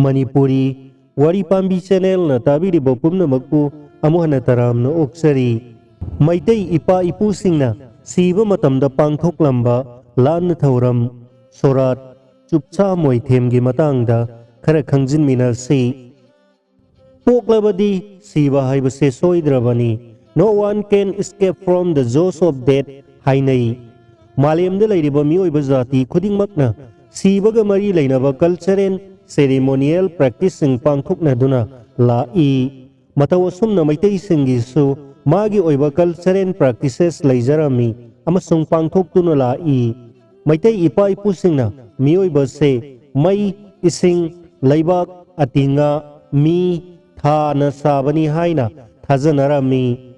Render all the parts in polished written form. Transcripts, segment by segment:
Manipuri Wari Pambi Channel na tabiri bopum na magpu amuhan na taram na oksari. Maitay ipa ipusing na siba matamda pangthok lamba laan na thauram sorat chupcha moy themgi matangda khara khangjin minarsi. Poklabadi siba haibase soidrabani. No one can escape from the jaws of death hainai. Malemda lairiba mioiba jati khudingmakna sibaga mari lainaba cultural ceremonial practicing pangthokna duna lai. Mataw asumna maitai singisu magi oiba cultural practices laijarami amasung pangthokduna lai. Maitai ipa ipusingna mioiba se mai ising laibak atinga mi tha na sabani haina thajanarami.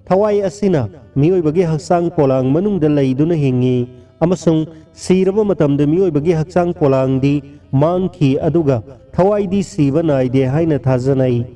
Thawai asina mioibagi haksang polang manungda laiduna hingi amasung siraba matamda mioibagi haksang polang di mangki aduga thawai di siba naide haina thajanai.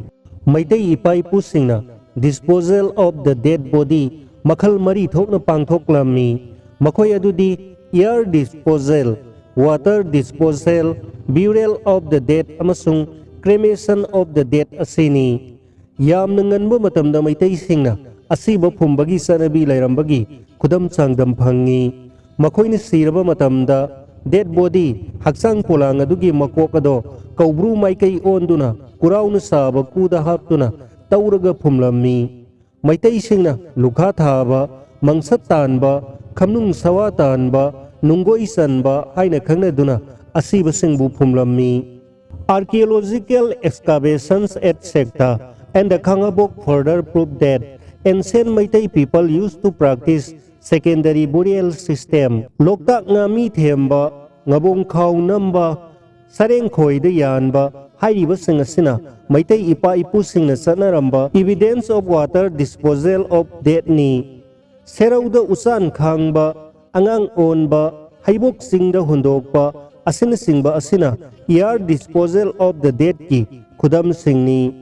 Maitai ipai pusingna disposal of the dead body makhal mari thokna pangthoklammi. Makhoi adudi air disposal, water disposal, burial of the dead amasung cremation of the dead asini. Yamna nganba matamda maitai singna asiba pumbagi sanabi lairambagi kudam changdam phangi. Makhoina siraba matamda dead body haksang polang adugi makok ado kaubru maikai onduna kurauna saba kuda haptuna tauraga phumlammi. Maitai singna lukha thaba mangsat tanba khamnung sawa tanba nungoi sanba haina khangnaduna asiba singbu phumlammi. Archaeological excavations at Sekta and the Khangabok further prove that ancient Meitei people used to practice secondary burial system. Loktak nga mi themba, ngabong khaw namba, sareng khoi da yanba, hairiba sing asina, Meitei ipa ipusing na sanaramba, evidence of water disposal of dead ni. Seraw da usan khangba, angang onba, haibok sing da hundokpa, asina singba asina, air disposal of the dead ki, kudam sing ni.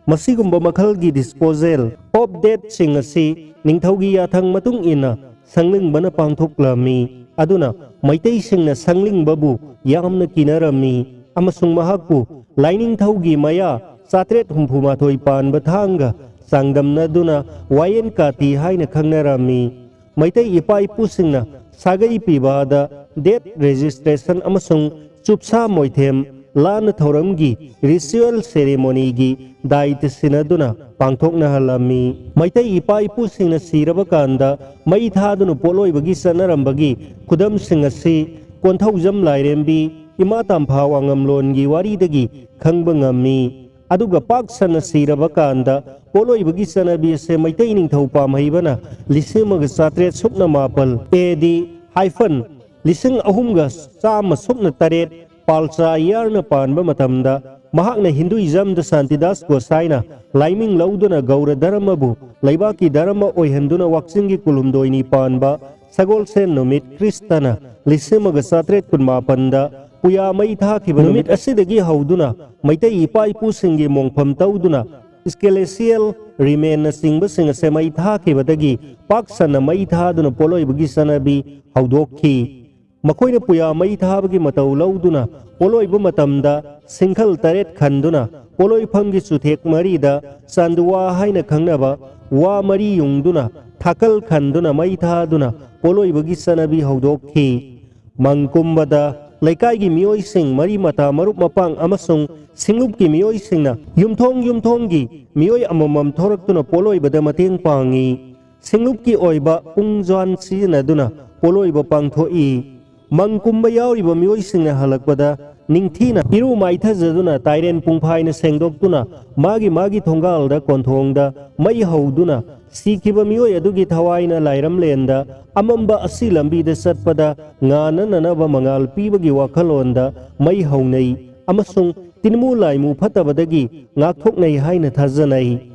Masigumba makhalgi disposal of dead sing asi ningthaugi yathang matung ina sangling bana pangthoklami. Aduna maitai singna sangling babu yamna kinarami amasung mahakpu lining thaugi maya satret humpumathoi pan bathanga sangdamna duna wayen kati haina khangnarami. Maitai ipa ipusingna sagai pibada death registration amasung chupsa moithem Lan Thoramgi, ritual ceremony gi, diet sinaduna, pangtok na halami. Maitai ipa ipusing na sirabakanda, maithaduna poloi bagi sanarambagi, kudam singasi, konthaw jam lairembi, imatam phawangam longi waridagi, khangbangami. Aduga paksan na sirabakanda, poloi bagi sanabi se maitai ning thaupa mahibana, lisimag satret sukna mapal, edi, hyphen, lising ahumga sama sukna taret, Palsa yarna panba matamda mahakna Hinduism da Santidas Gosaina laiming lauduna gaura dharmabu laibaki dharma oihanduna waksingi kulumdoini panba sagol sen numit kristana lisimaga satret kunmapanda puya maitha kiba numit asidagi hauduna maitai ipa ipusingi mongpham tauduna Skelesial remain na singba singa se maitha kibadagi paksana maitha duna poloi bagi sanabi haudokhi. Makoina puya maithabagi mataw lauduna poloiba matamda singkhal taret khanduna poloi phamgi suthek marida sanduwa haina khangnaba wa mari yungduna thakal khanduna maithaduna poloibagi sanabi haudokhi. Mangkumbada laikai gi mioi sing mari mata marup mapang amasung singlup gi mioi singna yumthong gi mioi amamam thoraktuna poloibada mateng pangi. Singlup ki oiba pungjan sinaduna poloiba pangthoi. Mangkumba yauriba mioi singna halakpada ningthina iru maitha jaduna tairen pungphaina sengdoktuna magi thongalda konthongda mai hauduna sikiba mioi adugi thawaina lairam lenda amamba asi lambi da satpada ngana nanaba mangal pibagi wakhalonda mai haunai amasung tinmu laimu phatabadagi ngakthoknai haina thajanai.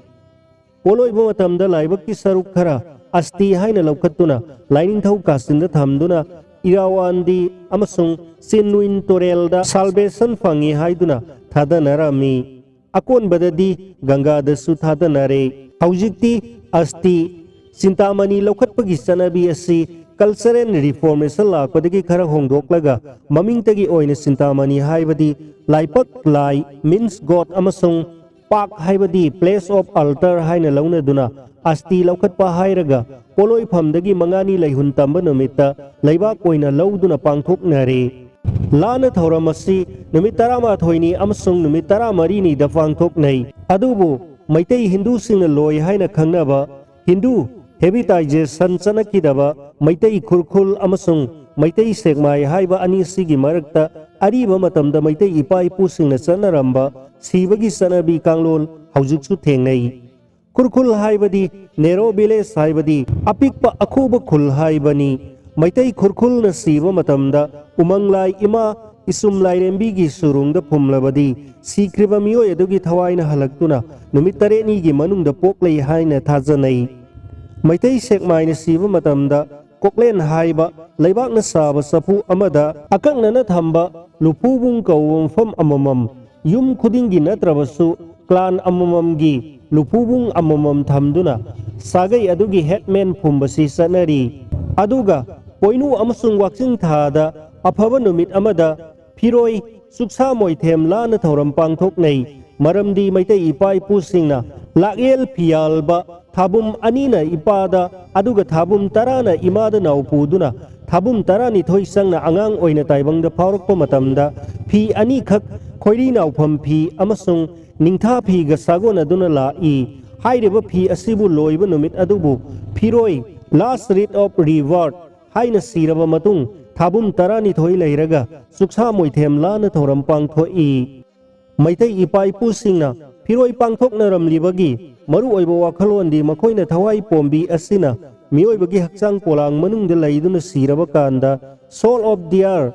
Poloiba matamda laibakki saruk khara asti haina laukhattuna laining thau kasinda thamduna Irawandi amasung Sinuin Torelda salvation fangi haiduna thadanarami. Akon badadi Ganga da su thadanare. Haujikti asti Sintamani laukhatpagi sanabi asi cultural reformation लापदगी खरा होंदोक्लगा ममिंगतगी ओइने चिंतामणि हाइबदी लाइपक लाई means god अमसुंग पाक हाइबदी प्लेस ऑफ अल्टर हाइना लौनदुना अस्ति लौखटपा हाइरगा पोलोइफमदगी मंगानी लैहुन तंब नुमित्ता लैबाक ओइना लौदुना पांगथोकनरे लाना थौरम असि नुमित 18नि अमसुंग नुमित 14नि दा पांगथोकनै अदुबु मैतै हिंदू सिंगना लोय हाइना खंगनबा हिंदू हेबिटाइजेशन चनकिदबा मैतै खुरखुल अमसुंग मैतै सेगमाय हाइबा अनि सिगी मरक्ता अरिबा मतमदा मैतै इपा इपु सिंगना चनरंबा सीबगी सनबी कांगलोल हौजुकसु थेंगनै खुरखुल हाइबदी नेरो विलेज हाइबदी अपिकपा अखुबा खुल हाइबनी मैतै खुरखुलना सीबा मतमदा उमंगलाई इमा इसुम लाइरेंबीगी सुरुंगदा फुमलबदी सीख्रिबा मियोय अदुगी थवाइना हलक्तुना नुमित 8निगी मनुंगदा पोक्लै हाइना थाजनै मैतै सेगमाइना सीबा मतमदा कोकलेन हाइबा लैबाकना साबा सफु अमदा अकंगना थंबा लुफुबुंग कौवंफम अममम युम खुदिंगी नत्रबसु क्लान अमममगी लुफुबुंग अममम थमदुना सागै अदुगी हेडमैन फुंबसी सनरी अदुगा पोइनु अमसुंग वाक्सिंग थादा अफबा नुमित अमदा फिरोय सुक्सा मोइथेम लाना थौरम पांगथोकनै मरमदी मैतै इपा इपुसिंगना लाएल फियालबा थाबुम अनिना इपादा अदुगा थाबुम 10 ना इमादा नाउपुदुना थाबुम 12 संगना आंगांग ओइना ताइबंगदा फावरकपा मतमदा फी अनि खक खोइरी नाउफम फी अमसुंग निंथा फीगा सागोनदुना लाई हाइरेबा फी असिबु लोइबा नुमित अदुबु फिरोय लास्ट रिट ऑफ रिवार्ड हाइना सीरबा मतुंग थाबुम 12 लैरगा सुक्सा मोइथेम लाना थौरम पांगथोई मैतै इपा इपुसिंगना फिरोय पांगथोकनरमलिबगी मरु ओइबा वाखलोंदी मखोइना थवाई पोंबी असिना मियोइबगी हक्चांग पोलांग मनुंगदा लैदुना सीरबा कांदा soul of their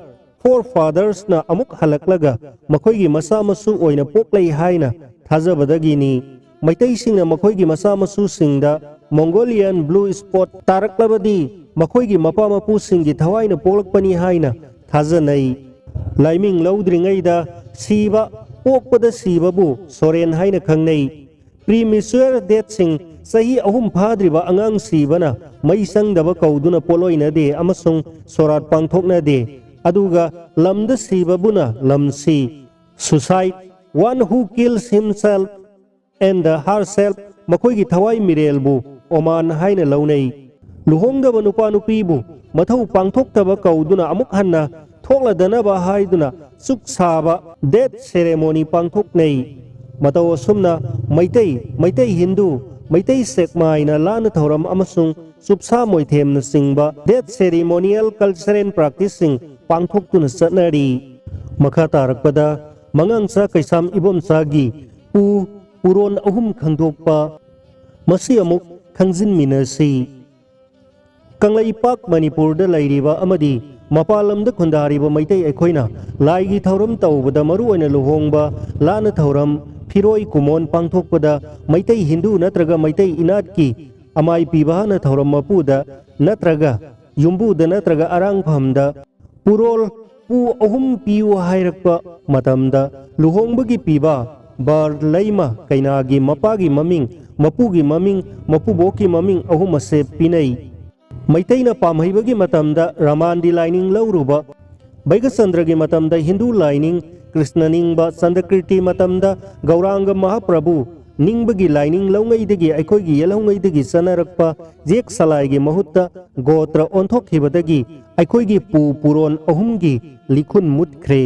forefathers ना अमुक हलकलगा मखोइगी मसा मसु ओइना पोक्लै हाइना थाजबदगिनी मैतैसिंगना मखोइगी मसा मसु सिंगदा मंगोलियन ब्लू स्पॉट तारकलबदी मखोइगी मपा मपु सिंगी थवाइना पोलकपनी हाइना थाजनै लाइमिंग लौद्रिङैदा सीबा पोकपदा सीबबु सोरेन हाइना खंगनै प्रीमिच्योर डेथ सिंग सही अहुम फाद्रिबा अंगांग सीबना मई संगदबा कौदुना पोलोइनदे अमसुंग सोरात पांगथोकनदे अदुगा लमदा सीबबुना लमसी suicide one who kills himself and herself मखोइगी थवाई मिरेलबु ओमान हाइना लौनै लुहोंगदबा नुपा नुपीबु मथौ पांगथोकतबा कौदुना अमुक हन्ना थोकलदनबा हाइदुना सुक साबा डेथ सेरेमोनी पांगथोकनै मतौ असुमना मैतै हिंदू मैतै सेकमाइना लाना थौरम अमसुंग सुपसा मोइथेमना सिंगबा डेथ सेरेमोनियल कल्चरल प्रैक्टिसिंग पांगथोकतुना चटनरी मखा तारकपदा मंगांगसा कैसाम इबोमसागी पुरोन अहुम खंदोकपा मसी अमुक खंजिनमिनसी कंगलैपाक मणिपुरदा लैरिबा अमदी मपालमदा खुंदारिबा मैतै अखोइना लाइगी थौरम तौबदा मरु ओइना लुहोंगबा लाना थौरम फिरोय कुमोन पांगथोकपदा मैतै हिंदू नत्रगा मैतै इनाटकी अमाई पीबाना थौरम मपुदा नत्रगा युम्बुदा नत्रगा अरांगफमदा पुरोल पु अहुम पियु हाइरकपा मतमदा लुहोंगबगी पीबा बार लैमा कैनागी मपागी ममिंग मपुगी ममिंग मपुबोकी ममिंग अहुम असे पिनै मैतैना पामहैबगी मतमदा रामांदी लाइनिंग लौरुबा बैगचंद्रगी मतमदा हिंदू लाइनिंग कृष्ण निंगबा चंद्रकीर्ति मतमदा गौरांग महाप्रभु निंगबगी लाइनिंग लौंगैदगी अखोइगी येलौंगैदगी चनरकपा जेक सलाइगी महुत्ता गोत्र ओंथोखिबदगी अखोइगी पुरोन अहुमगी लिखुन मुतख्रे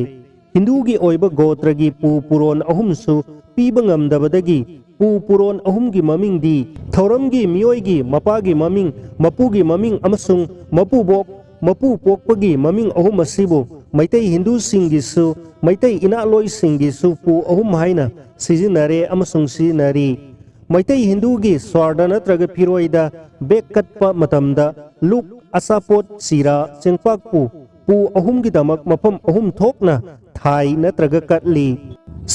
हिंदूगी ओइबा गोत्रगी पुरोन अहुमसु पीबा ngamdabadagi पुरोन अहुमगी ममिंगदी थौरमगी मियोइगी मपागी ममिंग मपुगी ममिंग अमसुंग मपु पोकपगी ममिंग अहुम असिबु मैतै हिंदू सिंगिसु मैतै इनालोय सिंगिसु पु अहुम हाइना सिजिनरे अमसुंग सिजिनरी मैतै हिंदूगी स्वार्दा नत्रगा फिरोइदा बेक कटपा मतमदा लुक असापोट सिरा चिंगपाकपु पु अहुमगी दमक मफम अहुम थोकना थाई नत्रगा कटली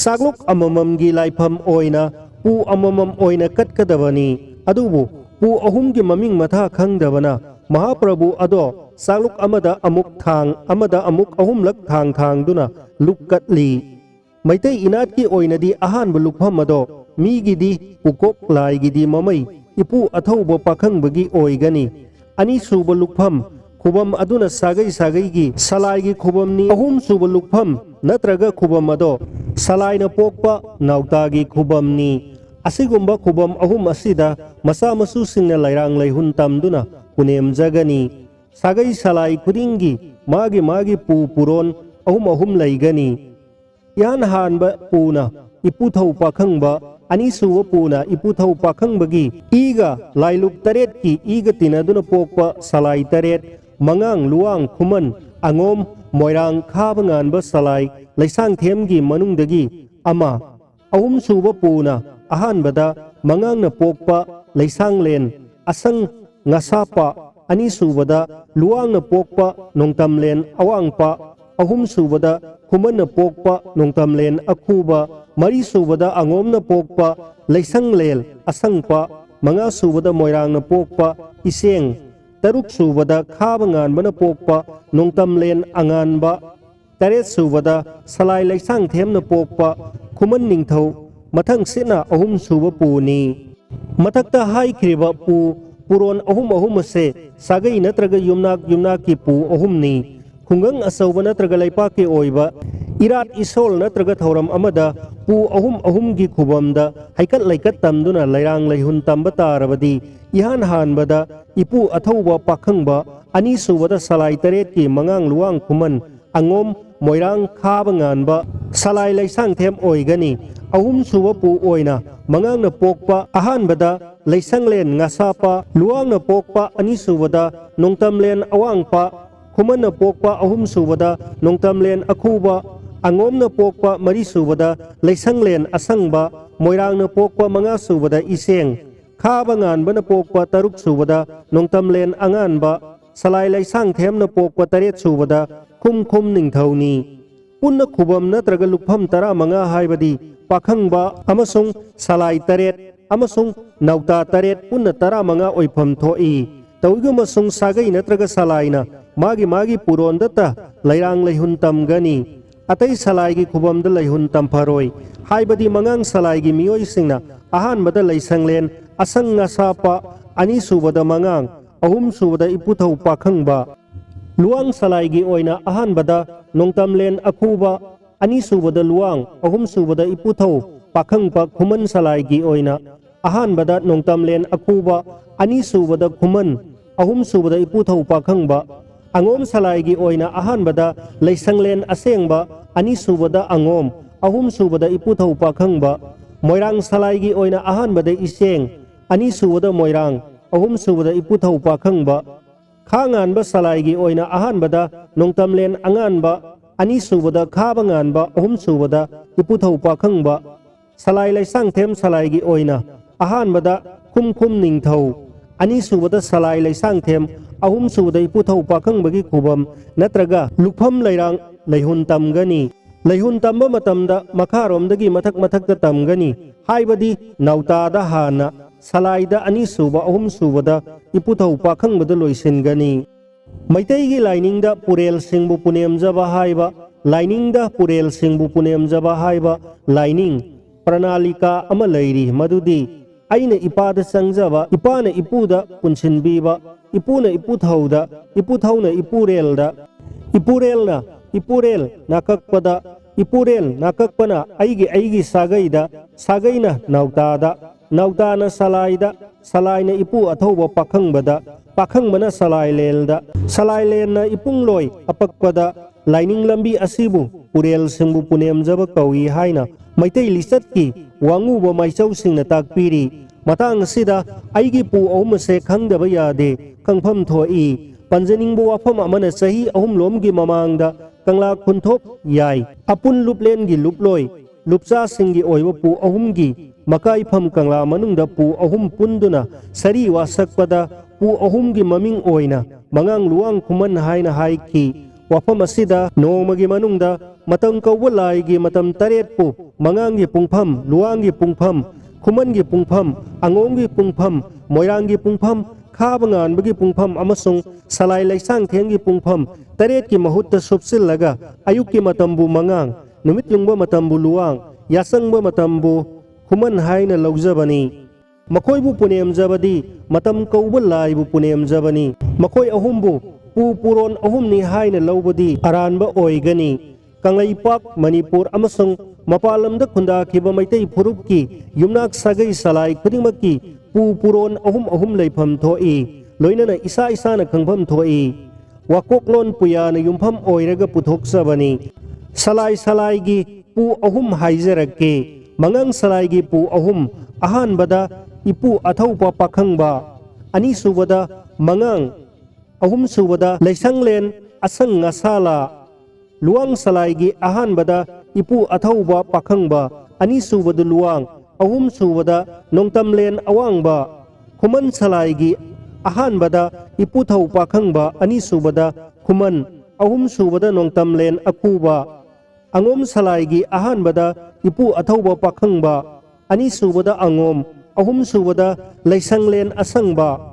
सागलुक अमममगी लाइफम ओइना पु अममम ओइना कटकदबनी अदुबु पु अहुमगी ममिंग मथा खंगदबना महाप्रभु अदो सागलुक अमदा अमुक अहुमलक थांग दुना लुक कटली मैतै इनाटकी ओइनदी अहानब लुकफम अदो मीगिदी पुकोक लाइगिदी ममै इपु अथौबो पाखंबगी ओइगनी अनीसुब लुकफम ꯈꯨꯕꯝ ꯑꯗꯨꯅ ꯁꯥꯒꯩ ꯁꯥꯒꯩꯒꯤ ꯁꯂꯥꯏꯒꯤ ꯈꯨꯕꯝꯅꯤ ꯑꯍꯨꯝ ꯁꯨꯕ ꯂꯨꯞꯐꯝ ꯅꯠꯇ꯭ꯔꯒ ꯈꯨꯕꯝ ꯑꯗꯣ ꯁꯂꯥꯏꯅ ꯄꯣꯛꯄ ꯅꯥꯎꯇꯥꯒꯤ ꯈꯨꯕꯝꯅꯤ ꯑꯁꯤꯒꯨꯝꯕ ꯈꯨꯕꯝ ꯑꯍꯨꯝ ꯑꯁꯤꯗ ꯃꯆꯥ ꯃꯁꯨꯁꯤꯡꯅ ꯂꯩꯔꯥꯡ ꯂꯩꯍꯨꯟ ꯇꯝꯗꯨꯅ ꯄꯨꯅꯦꯝꯖꯒꯅꯤ ꯁꯥꯒꯩ ꯁꯂꯥꯏ ꯈꯨꯗꯤꯡꯒꯤ ꯃꯥꯒꯤ ꯄꯨ ꯄꯨꯔꯣꯟ ꯑꯍꯨꯝ ꯂꯩꯒꯅꯤ ꯏꯍꯥꯟ ꯍꯥꯟꯕ ꯄꯨꯅ ꯏꯄꯨꯊꯧ ꯄꯥꯈꯪꯕ ꯑꯅꯤꯁꯨꯕ ꯄꯨꯅ ꯏꯄꯨꯊꯧ ꯄꯥꯈꯪꯕꯒꯤ ꯏꯒ ꯂꯥꯏꯂꯨꯛ ꯇꯔꯦꯠꯀꯤ 이가 ꯇꯤꯟꯅꯗꯨꯅ ꯄꯣꯛꯄ ꯁꯂꯥꯏ ꯇꯔꯦꯠ ꯃꯉꯥꯡ ꯂꯨꯋꯥꯡ ꯈꯨꯃꯟ ꯑꯉꯣꯝ ꯃꯣꯏꯔꯥꯡ ꯈꯥꯕ ꯉꯥꯟꯕ ꯁꯂꯥꯏ ꯂꯩꯁꯥꯡꯊꯦꯝꯒꯤ ꯃꯅꯨꯡꯗꯒꯤ ꯑꯃ ꯑꯍꯨꯝꯁꯨꯕ ꯄꯨꯅ ꯑꯍꯥꯟꯕꯗ ꯃꯉꯥꯡꯅ ꯄꯣꯛꯄ ꯂꯩꯁꯥꯡꯂꯦꯟ ꯑꯁꯪ ꯉꯁꯥꯄ ꯑꯅꯤꯁꯨꯕꯗ ꯂꯨꯋꯥꯡꯅ ꯄꯣꯛꯄ ꯅꯣꯡꯇꯝꯂꯦꯟ ꯑꯋꯥꯡꯄ ꯑꯍꯨꯝꯁꯨꯕꯗ ꯈꯨꯃꯟꯅ ꯄꯣꯛꯄ ꯅꯣꯡꯇꯝꯂꯦꯟ ꯑꯈꯨꯕ ꯃꯔꯤꯁꯨꯕꯗ ꯑꯉꯣꯝꯅ ꯄꯣꯛꯄ ꯂꯩꯁꯪꯂꯦꯟ ꯑꯁꯪꯄ ꯃꯉꯥꯁꯨꯕꯗ ꯃꯣꯏꯔꯥꯡꯅ ꯄꯣꯛꯄ ꯏꯁꯦꯡ ꯇꯔꯨꯛꯁꯨꯕꯗ ꯈꯥꯕ ꯉꯥꯟꯕꯅ ꯄꯣꯛꯄ ꯅꯣꯡꯇꯝꯂꯦꯟ ꯑꯉꯥꯟꯕ ꯇꯔꯦꯠꯁꯨꯕꯗ ꯁꯂꯥꯏ ꯂꯩꯁꯥꯡꯊꯦꯝꯅ ꯄꯣꯛꯄ ꯈꯨꯃꯟ ꯅꯤꯡꯊꯧ ꯃꯊꯪꯁꯤꯠꯅ ꯑꯍꯨꯝꯁꯨꯕ ꯄꯨꯅꯤ ꯃꯊꯛꯇ ꯍꯥꯏꯈ꯭ꯔꯤꯕ ꯄꯨꯔꯣꯟ ꯑꯍꯨꯝ ꯑꯁꯦ ꯁꯥꯒꯩ ꯅꯠꯇ꯭ꯔꯒ ꯌꯨꯝꯅꯥꯛꯀꯤ ꯄꯨ ꯑꯍꯨꯝꯅꯤ ꯈꯨꯡꯒꯪ ꯑꯆꯧꯕ ꯅꯠꯇ꯭ꯔꯒ ꯂꯩꯄꯥꯛꯀꯤ ꯑꯣꯏꯕ ꯏꯔꯥꯠ ꯏꯁꯣꯜ ꯅꯠꯇ꯭ꯔꯒ ꯊꯧꯔꯝ ꯑꯃꯗ ꯄꯨ ꯑꯍꯨꯝꯒꯤ ꯈꯨꯕꯝꯗ ꯍꯩꯀꯠ ꯂꯩꯀꯠ ꯇꯝꯗꯨꯅ ꯂꯩꯔꯥꯡ ꯂꯩꯍꯨꯟ ꯇꯝꯕ ꯇꯥꯔꯕꯗꯤ 이한 한바다 이쁘 아थꯧꯕ ꯄꯥꯈꯪꯕ ꯑꯅꯤꯁꯨꯕꯗ ꯁꯂꯥꯏ ꯇꯔꯦꯠꯀꯤ ꯃꯉꯥꯡ ꯂꯨꯋꯥꯡ ꯈꯨꯃꯟ ꯑꯉꯣꯝ ꯃꯣꯏꯔꯥꯡ ꯈꯥꯕ ꯉꯥꯟꯕ ꯁꯂꯥꯏ ꯂꯩꯁꯥꯡꯊꯦꯝ ꯑꯣꯏꯒꯅꯤ ꯑꯍꯨꯝꯁꯨꯕ ꯄꯨ ꯑꯣꯏꯅ ꯃꯉꯥꯡꯅ ꯄꯣꯛꯄ ꯑꯍꯥꯟꯕꯗ ꯂꯩꯁꯪꯂꯦꯟ ꯉꯥꯁꯥꯄ ꯂꯨꯋꯥꯡꯅ ꯄꯣꯛꯄ ꯑꯅꯤꯁꯨꯕꯗ ꯅꯣꯡꯇꯝꯂꯦꯟ ꯑꯋꯥꯡꯄ ꯈꯨꯃꯟꯅ ꯄꯣꯛꯄ ꯑꯍꯨꯝꯁꯨꯕꯗ ꯅꯣꯡꯇꯝꯂꯦꯟ ꯑꯈꯨꯕ ꯑꯉꯣꯝꯅ ꯄꯣꯛꯄ ꯃꯔꯤꯁꯨꯕꯗ ꯂꯩꯁꯪꯂꯦꯟ ꯑꯁꯪꯕ ꯃꯣꯏꯔꯥꯡꯅ ꯄꯣꯛꯄ ꯃꯉꯥꯁꯨꯕꯗ 이ꯁꯦꯡ ꯈꯥꯕ ꯉꯥꯟꯕꯅ ꯄꯣꯛꯄ ꯇꯔꯨꯛꯁꯨꯕꯗ ꯅꯣꯡꯇꯝꯂꯦꯟ ꯑꯉꯥꯟꯕ ꯁꯂꯥꯏ ꯂꯩꯁꯥꯡꯊꯦꯝꯅ ꯄꯣꯛꯄ ꯇꯔꯦꯠꯁꯨꯕꯗ ꯈꯨꯝ ꯅꯤꯡꯊꯧꯅꯤ ꯄꯨꯟꯅ ꯈꯨꯕꯝ ꯅꯠꯇ꯭ꯔꯒ ꯂꯨꯞꯐꯝ 15 ꯍꯥꯏꯕꯗꯤ ꯄꯥꯈꯪꯕ ꯑꯃꯁꯨꯡ ꯁꯂꯥꯏ ꯇꯔꯦꯠ ꯑꯃꯁꯨꯡ ꯅꯥꯎꯇꯥ ꯇꯔꯦꯠ ꯄꯨꯟꯅ 15 ꯑꯣꯏꯐꯝ ꯊꯣꯛꯏ ꯇꯧꯏꯒꯨꯝꯕꯁꯨꯡ ꯁꯥꯒꯩ ꯅꯠꯇ꯭ꯔꯒ ꯁꯂꯥꯏꯅ ꯃꯥꯒꯤ ꯄꯨꯔꯣꯟꯗꯇ ꯂꯩꯔꯥꯡ ꯂꯩꯍꯨꯟ ꯇꯝꯒꯅꯤ ꯑꯇꯩ ꯁꯂꯥꯏꯒꯤ ꯈꯨꯕꯝꯗ ꯂꯩꯍꯨꯟ ꯇꯝꯐꯔꯣꯏ ꯍꯥꯏꯕꯗꯤ ꯃꯉꯥꯡ ꯁꯂꯥꯏꯒꯤ ꯃꯤꯑꯣꯏꯁꯤꯡꯅ ꯑꯍꯥꯟꯕꯗ ꯂꯩꯁꯪꯂꯦꯟ ꯑꯁꯪ ꯉꯁꯥꯄ ꯑꯅꯤꯁꯨꯕꯗ ꯃꯉꯥꯡ ꯑꯍꯨꯝꯁꯨꯕꯗ 이쁘ꯊꯧ ꯄꯥꯈꯪꯕ ꯂꯨꯋꯥꯡ ꯁꯂꯥꯏꯒꯤ ꯑꯣꯏꯅ ꯑꯍꯥꯟꯕꯗ ꯅꯣꯡꯇꯝꯂꯦꯟ ꯑꯈꯨꯕ ꯑꯅꯤꯁꯨꯕꯗ ꯂꯨꯋꯥꯡ ꯑꯍꯨꯝꯁꯨꯕꯗ 이쁘ꯊꯧ ꯄꯥꯈꯪꯕ ꯈꯨꯃꯟ ꯁꯂꯥꯏꯒꯤ ꯑꯣꯏꯅ ꯑꯍꯥꯟꯕꯗ ꯅꯣꯡꯇꯝꯂꯦꯟ ꯑꯈꯨꯕ ꯑꯅꯤꯁꯨꯕꯗ ꯈꯨꯃꯟ ꯑꯍꯨꯝꯁꯨꯕꯗ 이쁘ꯊꯧ ꯄꯥꯈꯪꯕ ꯑꯉꯣꯝ ꯁꯂꯥꯏꯒꯤ ꯑꯣꯏꯅ ꯑꯍꯥꯟꯕꯗ ꯂꯩꯁꯪꯂꯦꯟ ꯑꯁꯦꯡꯕ ꯑꯅꯤꯁꯨꯕꯗ ꯑꯉꯣꯝ ꯑꯍꯨꯝꯁꯨꯕꯗ 이쁘ꯊꯧ ꯄꯥꯈꯪꯕ ꯃꯣꯏꯔꯥꯡ ꯁꯂꯥꯏꯒꯤ ꯑꯣꯏꯅ ꯑꯍꯥꯟꯕꯗ 이ꯁꯦꯡ ꯑꯅꯤꯁꯨꯕꯗ ꯃꯣꯏꯔꯥꯡ ꯑꯍꯨꯝꯁꯨꯕꯗ 이쁘ꯊꯧ ꯄꯥꯈꯪꯕ ꯈꯥ ꯉꯥꯟꯕ ꯁꯂꯥꯏꯒꯤ ꯑꯣꯏꯅ ꯑꯍꯥꯟꯕꯗ ꯅꯣꯡꯇꯝꯂꯦꯟ ꯑꯉꯥꯟꯕ ꯑꯅꯤꯁꯨꯕꯗ ꯈꯥꯕ ꯉꯥꯟꯕ ꯑꯍꯨꯝꯁꯨꯕꯗ 이쁘ꯊꯧ ꯄꯥꯈꯪꯕ ꯁꯂꯥꯏ ꯂꯩꯁꯥꯡꯊꯦꯝ ꯁꯂꯥꯏꯒꯤ ꯑꯣꯏꯅ ꯑꯍꯥꯟꯕꯗ ꯈꯨꯝ ꯅꯤꯡꯊꯧ ꯑꯅꯤꯁꯨꯕꯗ ꯁꯂꯥꯏ ꯂꯩꯁꯥꯡꯊꯦꯝ ꯑꯍꯨꯝꯁꯨꯕꯗ 이쁘ꯊꯧ ꯄꯥꯈꯪꯕꯒꯤ ꯈꯨꯕꯝ ꯅꯠꯇ꯭ꯔꯒ ꯂꯨꯛꯐꯝ ꯂꯩꯔꯥꯡ ꯂꯩꯍꯨꯟ ꯇꯝꯒꯅꯤ ꯂꯩꯍꯨꯟ ꯇꯝꯕ ꯃꯇꯝꯗ ꯃꯈꯥꯔꯣꯝꯗꯒꯤ ꯃꯊꯛꯇ ꯇꯝꯒꯅꯤ ꯍꯥꯏꯕꯗꯤ ꯅꯥꯎꯇꯥꯗ ꯍꯥꯟꯅ ꯁꯂꯥꯏꯗ ꯑꯅꯤꯁꯨꯕ ꯑꯍꯨꯝꯁꯨꯕꯗ 이쁘ꯊꯧ ꯄꯥꯈꯪꯕꯗ ꯂꯣꯏꯁꯤꯟꯒꯅꯤ ꯃꯩꯇꯩꯒꯤ ꯂꯥꯏꯅꯤꯡꯗ ꯄꯨꯔꯦꯜꯁꯤꯡꯕꯨ ꯄꯨꯅꯦꯝꯖꯕ ꯍꯥꯏꯕ ꯂꯥꯏꯅꯤꯡꯗ ꯄꯨꯔꯦꯜꯁꯤꯡꯕꯨ ꯄꯨꯅꯦꯝꯖꯕ ꯍꯥꯏꯕ ꯂꯥꯏꯅꯤꯡ ꯄ꯭ꯔꯅꯥꯂꯤꯀꯥ ꯑꯃ ꯂꯩꯔꯤ ꯃꯗꯨꯗꯤ ꯑꯩꯅ ꯏꯄꯥꯗ ꯆꯪꯖꯕ ꯏꯄꯥꯅ ꯏꯄꯨꯗ ꯄꯨꯟꯁꯤꯟꯕꯤꯕ ꯏꯄꯨꯅ 이쁘ꯊꯧꯗ 이쁘ꯊꯧꯅ 이쁘ꯔꯦꯜꯗ 이쁘ꯔꯦꯜꯅ 이쁘ꯔꯦꯜ ꯅꯥꯀꯛꯄꯗ 이쁘ꯔꯦꯜ ꯅꯥꯀꯛꯄꯅ ꯑꯩꯒꯤ ꯁꯥꯒꯩꯗ ꯁꯥꯒꯩꯅ ꯅꯥꯎꯇꯥꯗ ꯅꯥꯎꯇꯥꯅ ꯁꯂꯥꯏꯗ ꯁꯂꯥꯏꯅ 이쁘 ꯑꯊꯧꯕ ꯄꯥꯈꯪꯕꯗ ꯄꯥꯈꯪꯕꯅ ꯁꯂꯥꯏꯂꯦꯜꯗ ꯁꯂꯥꯏꯂꯦꯟꯅ 이뿡ꯂꯣꯏ ꯑꯄꯛꯄꯗ ꯂꯥꯏꯅꯤꯡ ꯂꯝꯕꯤ ꯑꯁꯤꯕꯨ ꯄꯨꯔꯦꯜꯁꯤꯡꯕꯨ ꯄꯨꯅꯦꯝꯖꯕ ꯀꯧꯏ ꯍꯥꯏꯅ ꯃꯩꯇꯩ ꯂꯤꯆꯠꯀꯤ ꯋꯥꯉꯨꯕ ꯃꯥꯏꯆꯧꯁꯤꯡꯅ ꯇꯥꯛꯄꯤꯔꯤ ꯃꯇꯥꯡ ꯑꯁꯤꯗ ꯑꯩꯒꯤ ꯄꯨ ꯑꯍꯨꯝ ꯑꯁꯦ ꯈꯪꯗꯕ ꯌꯥꯗꯦ ꯈꯪꯐꯝ ꯊꯣꯛꯏ ꯄꯟꯖꯅꯤꯡꯕ ꯋꯥꯐꯝ ꯑꯃꯅ ꯆꯍꯤ 3 ꯂꯣꯝꯒꯤ ꯃꯃꯥꯡꯗ ꯀꯪꯂꯥ ꯈꯨꯟꯊꯣꯛ ꯌꯥꯏ ꯑꯄꯨꯟ ꯂꯨꯞꯂꯦꯟꯒꯤ ꯂꯨꯞꯂꯣꯏ ꯂꯨꯞꯆꯥꯁꯤꯡꯒꯤ ꯑꯣꯏꯕ ꯄꯨ ꯑꯍꯨꯝꯒꯤ ꯃꯀꯥꯏꯐꯝ ꯀꯪꯂꯥ ꯃꯅꯨꯡꯗ ꯄꯨ ꯑꯍꯨꯝ ꯄꯨꯟꯗꯨꯅ ꯁꯔꯤ ꯋꯥꯁꯛꯄꯗ ꯄꯨ ꯑꯍꯨꯝꯒꯤ ꯃꯃꯤꯡ ꯑꯣꯏꯅ ꯃꯉꯥꯡ ꯂꯨꯋꯥꯡ ꯈꯨꯃꯟ ꯍꯥꯏꯅ ꯍꯥꯏꯈꯤ ꯋꯥꯐꯝ ꯑꯁꯤꯗ ꯅꯣꯡꯃꯒꯤ ꯃꯅꯨꯡꯗ ꯃꯇꯝ ꯀꯧꯕ ꯂꯥꯏꯒꯤ ꯃꯇꯝ 8ꯄꯨ ꯃꯉꯥꯡꯒꯤ ꯄꯨꯡꯐꯝ ꯂꯨꯋꯥꯡꯒꯤ ꯄꯨꯡꯐꯝ ꯈꯨꯃꯟꯒꯤ ꯄꯨꯡꯐꯝ ꯑꯉꯣꯝꯒꯤ ꯄꯨꯡꯐꯝ ꯃꯣꯏꯔꯥꯡꯒꯤ ꯄꯨꯡꯐꯝ ꯈꯥꯕ ꯉꯥꯟꯕꯒꯤ ꯄꯨꯡꯐꯝ ꯑꯃꯁꯨꯡ ꯁꯂꯥꯏ ꯂꯩꯁꯥꯡꯊꯦꯝꯒꯤ ꯄꯨꯡꯐꯝ 8ꯀꯤ ꯃꯍꯨꯠꯇ ꯁꯨꯞꯆꯤꯜꯂꯒ ꯑꯌꯨꯛꯀꯤ ꯃꯇꯝꯕꯨ ꯃꯉꯥꯡ ꯅꯨꯃꯤꯠ ꯌꯨꯡꯕ ꯃꯇꯝꯕꯨ ꯂꯨꯋꯥꯡ ꯌꯥꯆꯪꯕ ꯃꯇꯝꯕꯨ ꯈꯨꯃꯟ ꯍꯥꯏꯅ ꯂꯧꯖꯕꯅꯤ ꯃꯈꯣꯏꯕꯨ ꯄꯨꯅꯦꯝꯖꯕꯗꯤ ꯃꯇꯝ ꯀꯧꯕ ꯂꯥꯏꯕꯨ ꯄꯨꯅꯦꯝꯖꯕꯅꯤ ꯃꯈꯣꯏ ꯑꯍꯨꯝꯕꯨ ꯄꯨ ꯄꯨꯔꯣꯟ ꯑꯍꯨꯝꯅꯤ ꯍꯥꯏꯅ ꯂꯧꯕꯗꯤ ꯑꯔꯥꯟꯕ ꯑꯣꯏꯒꯅꯤ ꯀꯪꯂꯩꯄꯥꯛ ꯃꯅꯤꯄꯨꯔ ꯑꯃꯁꯨꯡ ꯃꯄꯥꯟ ꯂꯝꯗ ꯈꯨꯟꯗꯥꯈꯤꯕ ꯃꯩꯇꯩ ꯐꯨꯔꯨꯞꯀꯤ ꯌꯨꯝꯅꯥꯛ ꯁꯥꯒꯩ ꯁꯂꯥꯏ ꯈꯨꯗꯤꯡꯃꯛꯀꯤ ꯄꯨ ꯄꯨꯔꯣꯟ ꯑꯍꯨꯝ ꯂꯩꯐꯝ ꯊꯣꯛꯏ ꯂꯣꯏꯅꯅ ꯏꯁꯥ ꯏꯁꯥꯅ ꯈꯪꯐꯝ ꯊꯣꯛꯏ ꯋꯥꯀꯣꯛꯂꯣꯟ ꯄꯨꯌꯥꯅ ꯌꯨꯝꯐꯝ ꯑꯣꯏꯔꯒ ꯄꯨꯊꯣꯛꯆꯕꯅꯤ ꯁꯂꯥꯏ ꯁꯂꯥꯏꯒꯤ ꯄꯨ ꯑꯍꯨꯝ ꯍꯥꯏꯖꯔꯛꯀꯦ ꯃꯉꯥꯡ ꯁꯂꯥꯏꯒꯤ ꯄꯨ ꯑꯍꯨꯝ ꯑꯍꯥꯟꯕꯗ ꯏꯄꯨ ꯑꯊꯧꯕ ꯄꯥꯈꯪꯕ ꯑꯅꯤꯁꯨꯕꯗ ꯃꯉꯥꯡ ꯑꯍꯨꯝꯁꯨꯕꯗ ꯂꯩꯁꯪꯂꯦꯟ ꯑꯁꯪ ꯉꯁꯥꯂꯥ ꯂꯨꯋꯥꯡ ꯁꯂꯥꯏꯒꯤ ꯑꯍꯥꯟꯕꯗ ꯏꯄꯨ ꯑꯊꯧꯕ ꯄꯥꯈꯪꯕ ꯑꯅꯤꯁꯨꯕꯗ ꯂꯨꯋꯥꯡ ꯑꯍꯨꯝꯁꯨꯕꯗ ꯅꯣꯡꯇꯝꯂꯦꯟ ꯑꯋꯥꯡꯕ ꯈꯨꯃꯟ ꯁꯂꯥꯏꯒꯤ ꯑꯍꯥꯟꯕꯗ ꯏꯄꯨꯊꯧ ꯄꯥꯈꯪꯕ ꯑꯅꯤꯁꯨꯕꯗ ꯈꯨꯃꯟ ꯑꯍꯨꯝꯁꯨꯕꯗ ꯅꯣꯡꯇꯝꯂꯦꯟ ꯑꯈꯨꯕ ꯑꯉꯣꯝ ꯁꯂꯥꯏꯒꯤ ꯑꯍꯥꯟꯕꯗ ꯏꯄꯨ ꯑꯊꯧꯕ ꯄꯥꯈꯪꯕ ꯑꯅꯤꯁꯨꯕꯗ ꯑꯉꯣꯝ ꯑꯍꯨꯝꯁꯨꯕꯗ ꯂꯩꯁꯪꯂꯦꯟ ꯑꯁꯪꯕ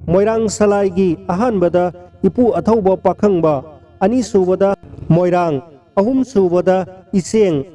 ꯃꯣꯏꯔꯥꯡ ꯁꯂꯥꯏꯒꯤ ꯑꯍꯥꯟꯕꯗ ꯏꯄꯨ ꯑꯊꯧꯕ ꯄꯥꯈꯪꯕ ꯑꯅꯤꯁꯨꯕꯗ ꯃꯣꯏꯔꯥꯡ ꯑꯍꯨꯝꯁꯨꯕꯗ ꯏꯆꯦꯡ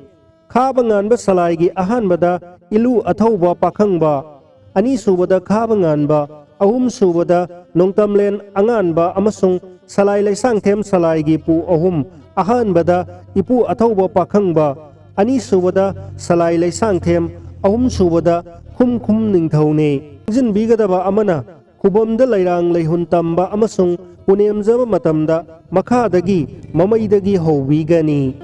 ꯈꯥꯕ ꯉꯥꯟꯕ ꯁꯂꯥꯏꯒꯤ ꯑꯍꯥꯟꯕꯗ ꯏꯂꯨ ꯑꯊꯧꯕ ꯄꯥꯈꯪꯕ ꯑꯅꯤꯁꯨꯕꯗ ꯈꯥꯕ ꯉꯥꯟꯕ ꯑꯍꯨꯝꯁꯨꯕꯗ ꯅꯣꯡꯇꯝꯂꯦꯟ ꯑꯉꯥꯟꯕ ꯑꯃꯁꯨꯡ ꯁꯂꯥꯏ ꯂꯩꯁꯥꯡꯊꯦꯝ ꯁꯂꯥꯏꯒꯤ ꯄꯨ ꯑꯍꯨꯝ ꯑꯍꯥꯟꯕꯗ ꯏꯄꯨ ꯑꯊꯧꯕ ꯄꯥꯈꯪꯕ ꯑꯅꯤꯁꯨꯕꯗ ꯁꯂꯥꯏ ꯂꯩꯁꯥꯡꯊꯦꯝ ꯑꯍꯨꯝꯁꯨꯕꯗ ꯈꯨꯝ ꯅꯤꯡꯊꯧꯅꯤ ꯈꯪꯖꯤꯟꯕꯤꯒꯗꯕ ꯑꯃꯅ ꯈꯨꯕꯝꯗ ꯂꯩꯔꯥꯡ ꯂꯩꯍꯨꯟ ꯇꯝꯕ ꯑꯃꯁꯨꯡ ꯄꯨꯅꯦꯝꯖꯕ ꯃꯇꯝꯗ ꯃꯈꯥꯗꯒꯤ ꯃꯃꯩꯗꯒꯤ ꯍꯧꯕꯤꯒꯅꯤ